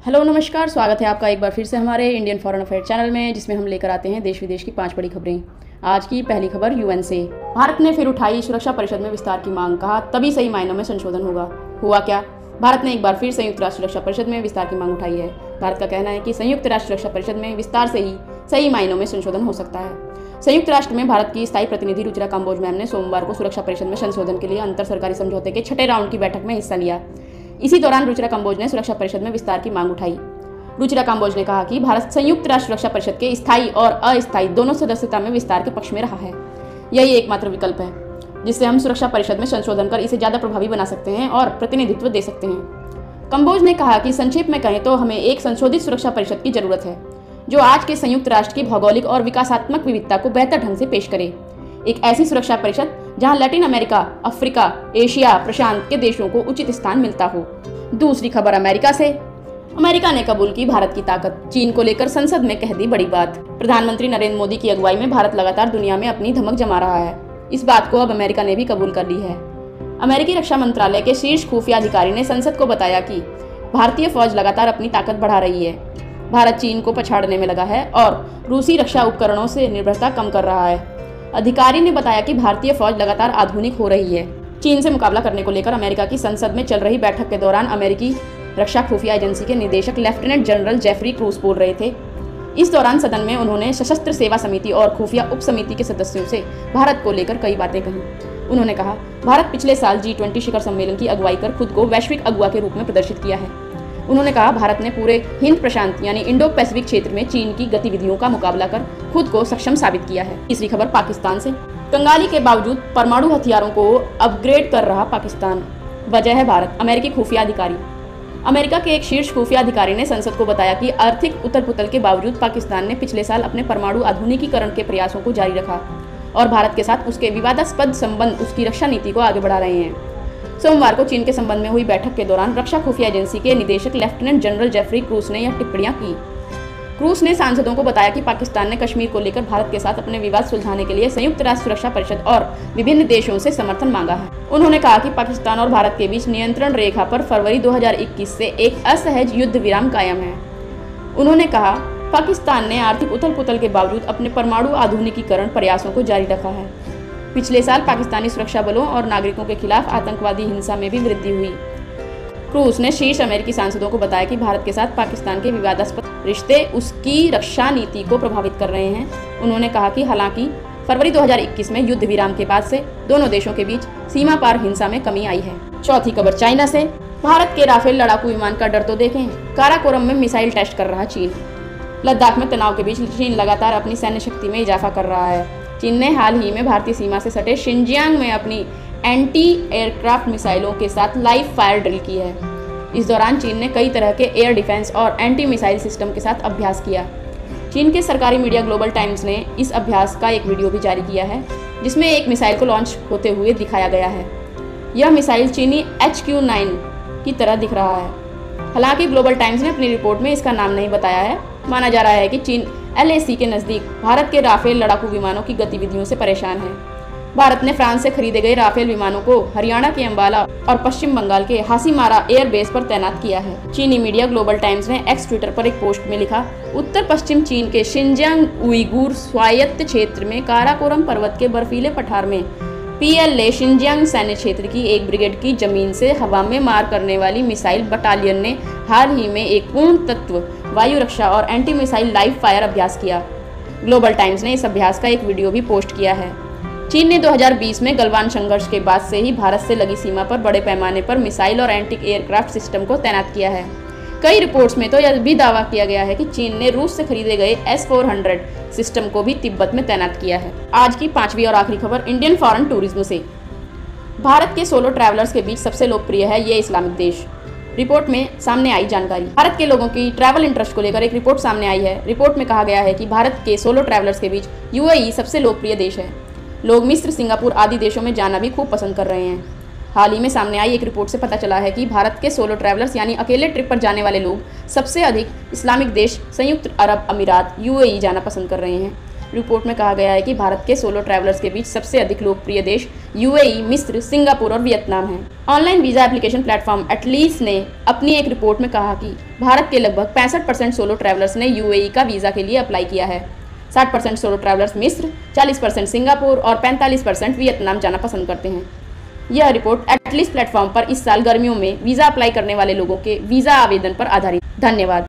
Hello नमस्कार, स्वागत है आपका एक बार फिर से हमारे इंडियन फॉरेन अफेयर चैनल में, जिसमें हम लेकर आते हैं देश विदेश की 5 बड़ी खबरें। आज की पहली खबर यूएन से। भारत ने फिर उठाई सुरक्षा परिषद में विस्तार की मांग, कहा तभी सही मायनों में संशोधन होगा। हुआ क्या? भारत ने एक बार फिर संयुक्त राष्ट्र सुरक्षा परिषद में विस्तार की मांग उठाई है। भारत का कहना है कि संयुक्त राष्ट्र सुरक्षा परिषद में विस्तार से ही सही मायनों में संशोधन हो सकता है। संयुक्त राष्ट्र में भारत की स्थायी प्रतिनिधि रुचिरा काम्बोज मैम ने सोमवार को सुरक्षा परिषद में संशोधन के लिए अंतर सरकारी समझौते के 6ठे राउंड की बैठक में हिस्सा लिया। इसी दौरान रुचिरा काम्बोज ने सुरक्षा परिषद में विस्तार की मांग उठाई। रुचिरा काम्बोज ने कहा कि भारत संयुक्त राष्ट्र सुरक्षा परिषद के स्थायी और अस्थायी दोनों सदस्यता में विस्तार के पक्ष में रहा है। यही एकमात्र विकल्प है जिससे हम सुरक्षा परिषद में संशोधन कर इसे ज्यादा प्रभावी बना सकते हैं और प्रतिनिधित्व दे सकते हैं। काम्बोज ने कहा कि संक्षेप में कहें तो हमें एक संशोधित सुरक्षा परिषद की जरूरत है जो आज के संयुक्त राष्ट्र की भौगोलिक और विकासात्मक विविधता को बेहतर ढंग से पेश करे। एक ऐसी सुरक्षा परिषद जहां लैटिन अमेरिका, अफ्रीका, एशिया, प्रशांत के देशों को उचित स्थान मिलता हो। दूसरी खबर अमेरिका से। अमेरिका ने कबूल की भारत की ताकत, चीन को लेकर संसद में कह दी बड़ी बात। प्रधानमंत्री नरेंद्र मोदी की अगुवाई में भारत लगातार दुनिया में अपनी धमक जमा रहा है। इस बात को अब अमेरिका ने भी कबूल कर ली है। अमेरिकी रक्षा मंत्रालय के शीर्ष खुफिया अधिकारी ने संसद को बताया कि भारतीय फौज लगातार अपनी ताकत बढ़ा रही है। भारत चीन को पछाड़ने में लगा है और रूसी रक्षा उपकरणों से निर्भरता कम कर रहा है। अधिकारी ने बताया कि भारतीय फौज लगातार आधुनिक हो रही है। चीन से मुकाबला करने को लेकर अमेरिका की संसद में चल रही बैठक के दौरान अमेरिकी रक्षा खुफिया एजेंसी के निदेशक लेफ्टिनेंट जनरल जेफरी क्रूस बोल रहे थे। इस दौरान सदन में उन्होंने सशस्त्र सेवा समिति और खुफिया उप समिति के सदस्यों से भारत को लेकर कई बातें कही। उन्होंने कहा, भारत पिछले साल G20 शिखर सम्मेलन की अगुवाई कर खुद को वैश्विक अगुवा के रूप में प्रदर्शित किया है। उन्होंने कहा, भारत ने पूरे हिंद प्रशांत यानी इंडो पैसिफिक क्षेत्र में चीन की गतिविधियों का मुकाबला कर खुद को सक्षम साबित किया है। तीसरी खबर पाकिस्तान से। कंगाली के बावजूद परमाणु हथियारों को अपग्रेड कर रहा पाकिस्तान, वजह है भारत। अमेरिकी खुफिया अधिकारी। अमेरिका के एक शीर्ष खुफिया अधिकारी ने संसद को बताया कि आर्थिक उथल-पुथल के बावजूद पाकिस्तान ने पिछले साल अपने परमाणु आधुनिकीकरण के प्रयासों को जारी रखा और भारत के साथ उसके विवादास्पद संबंध उसकी रक्षा नीति को आगे बढ़ा रहे हैं। सोमवार को चीन के संबंध में हुई बैठक के दौरान रक्षा खुफिया एजेंसी के निदेशक लेफ्टिनेंट जनरल जेफरी क्रूस ने यह टिप्पणियां की। क्रूस ने सांसदों को बताया कि पाकिस्तान ने कश्मीर को लेकर भारत के साथ अपने विवाद सुलझाने के लिए संयुक्त राष्ट्र सुरक्षा परिषद और विभिन्न देशों से समर्थन मांगा है। उन्होंने कहा कि पाकिस्तान और भारत के बीच नियंत्रण रेखा पर फरवरी 2021 से एक असहज युद्ध विराम कायम है। उन्होंने कहा, पाकिस्तान ने आर्थिक उथल-पुथल के बावजूद अपने परमाणु आधुनिकीकरण प्रयासों को जारी रखा है। पिछले साल पाकिस्तानी सुरक्षा बलों और नागरिकों के खिलाफ आतंकवादी हिंसा में भी वृद्धि हुई। क्रूस ने शीर्ष अमेरिकी सांसदों को बताया कि भारत के साथ पाकिस्तान के विवादास्पद रिश्ते उसकी रक्षा नीति को प्रभावित कर रहे हैं। उन्होंने कहा कि हालांकि फरवरी 2021 में युद्ध विराम के बाद से दोनों देशों के बीच सीमा पार हिंसा में कमी आई है। चौथी खबर चाइना से। भारत के राफेल लड़ाकू विमान का डर तो देखें, काराकोरम में मिसाइल टेस्ट कर रहा चीन। लद्दाख में तनाव के बीच चीन लगातार अपनी सैन्य शक्ति में इजाफा कर रहा है। चीन ने हाल ही में भारतीय सीमा से सटे शिनजियांग में अपनी एंटी एयरक्राफ्ट मिसाइलों के साथ लाइव फायर ड्रिल की है। इस दौरान चीन ने कई तरह के एयर डिफेंस और एंटी मिसाइल सिस्टम के साथ अभ्यास किया। चीन के सरकारी मीडिया ग्लोबल टाइम्स ने इस अभ्यास का एक वीडियो भी जारी किया है जिसमें एक मिसाइल को लॉन्च होते हुए दिखाया गया है। यह मिसाइल चीनी HQ-9 की तरह दिख रहा है। हालांकि ग्लोबल टाइम्स ने अपनी रिपोर्ट में इसका नाम नहीं बताया है। माना जा रहा है कि चीन LAC के नज़दीक भारत के राफेल लड़ाकू विमानों की गतिविधियों से परेशान है। भारत ने फ्रांस से खरीदे गए राफेल विमानों को हरियाणा के अंबाला और पश्चिम बंगाल के हासीमारा एयरबेस पर तैनात किया है। चीनी मीडिया ग्लोबल टाइम्स ने एक्स ट्विटर पर एक पोस्ट में लिखा, उत्तर पश्चिम चीन के शिनजियांग उइगुर स्वायत्त क्षेत्र में काराकोरम पर्वत के बर्फीले पठार में PLA शिनजियांग सैन्य क्षेत्र की एक ब्रिगेड की जमीन से हवा में मार करने वाली मिसाइल बटालियन ने हाल ही में एक पूर्ण तत्व वायु रक्षा और एंटी मिसाइल लाइव फायर अभ्यास किया। ग्लोबल टाइम्स ने इस अभ्यास का एक वीडियो भी पोस्ट किया है। चीन ने 2020 में गलवान संघर्ष के बाद से ही भारत से लगी सीमा पर बड़े पैमाने पर मिसाइल और एंटी एयरक्राफ्ट सिस्टम को तैनात किया है। कई रिपोर्ट्स में तो यह भी दावा किया गया है कि चीन ने रूस से खरीदे गए S-400 सिस्टम को भी तिब्बत में तैनात किया है। आज की पांचवी और आखिरी खबर इंडियन फॉरेन टूरिज्म से। भारत के सोलो ट्रैवलर्स के बीच सबसे लोकप्रिय है ये इस्लामिक देश। रिपोर्ट में सामने आई जानकारी। भारत के लोगों की ट्रैवल इंटरेस्ट को लेकर एक रिपोर्ट सामने आई है। रिपोर्ट में कहा गया है कि भारत के सोलो ट्रैवलर्स के बीच UAE सबसे लोकप्रिय देश है। लोग मिस्र, सिंगापुर आदि देशों में जाना भी खूब पसंद कर रहे हैं। हाल ही में सामने आई एक रिपोर्ट से पता चला है कि भारत के सोलो ट्रैवलर्स यानी अकेले ट्रिप पर जाने वाले लोग सबसे अधिक इस्लामिक देश संयुक्त अरब अमीरात UAE जाना पसंद कर रहे हैं। रिपोर्ट में कहा गया है कि भारत के सोलो ट्रैवलर्स के बीच सबसे अधिक लोकप्रिय देश यूएई, मिस्र, सिंगापुर और वियतनाम हैं। Online visa application platform Attlee's ने अपनी एक रिपोर्ट में कहा कि भारत के लगभग 65% सोलो ट्रैवलर्स ने यूएई का वीज़ा के लिए अप्लाई किया है। 60% सोलो ट्रैवलर्स मिस्र, 40% सिंगापुर और 45% वियतनाम जाना पसंद करते हैं। यह रिपोर्ट एटलीस्ट प्लेटफॉर्म पर इस साल गर्मियों में वीज़ा अप्लाई करने वाले लोगों के वीज़ा आवेदन पर आधारित। धन्यवाद।